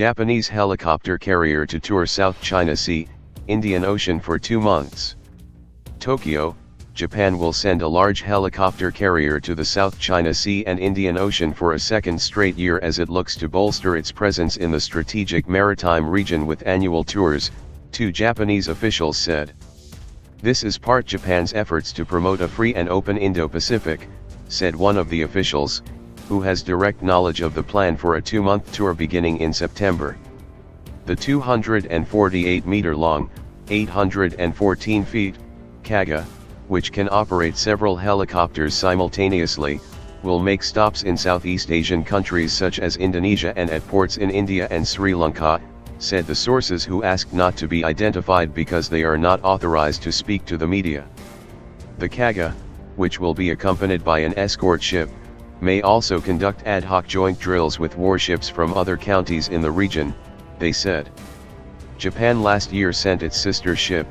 Japanese helicopter carrier to tour South China Sea, Indian Ocean for 2 months. Tokyo, Japan will send a large helicopter carrier to the South China Sea and Indian Ocean for a second straight year as it looks to bolster its presence in the strategic maritime region with annual tours, 2 Japanese officials said. This is part Japan's efforts to promote a free and open Indo-Pacific, said one of the officials, who has direct knowledge of the plan for a 2-month tour beginning in September. The 248-meter-long, 814 feet, Kaga, which can operate several helicopters simultaneously, will make stops in Southeast Asian countries such as Indonesia and at ports in India and Sri Lanka, said the sources who asked not to be identified because they are not authorized to speak to the media. The Kaga, which will be accompanied by an escort ship, may also conduct ad hoc joint drills with warships from other counties in the region, they said. Japan last year sent its sister ship,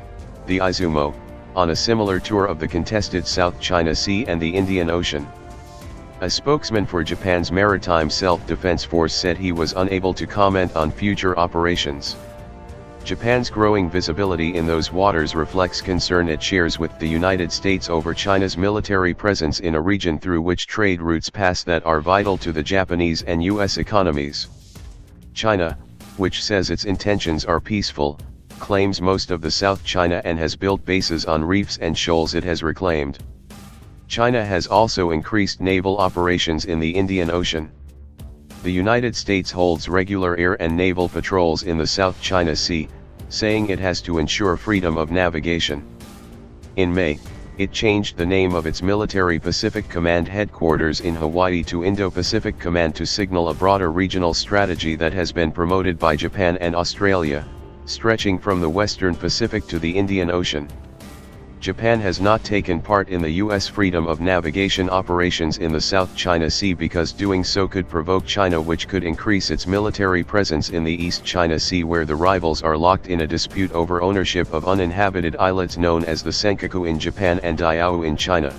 the Izumo, on a similar tour of the contested South China Sea and the Indian Ocean. A spokesman for Japan's Maritime Self-Defense Force said he was unable to comment on future operations. Japan's growing visibility in those waters reflects concern it shares with the United States over China's military presence in a region through which trade routes pass that are vital to the Japanese and U.S. economies. China, which says its intentions are peaceful, claims most of the South China and has built bases on reefs and shoals it has reclaimed. China has also increased naval operations in the Indian Ocean. The United States holds regular air and naval patrols in the South China Sea, saying it has to ensure freedom of navigation. In May, it changed the name of its military Pacific Command headquarters in Hawaii to Indo-Pacific Command to signal a broader regional strategy that has been promoted by Japan and Australia, stretching from the Western Pacific to the Indian Ocean. Japan has not taken part in the U.S. freedom of navigation operations in the South China Sea because doing so could provoke China, which could increase its military presence in the East China Sea, where the rivals are locked in a dispute over ownership of uninhabited islets known as the Senkaku in Japan and Diaoyu in China.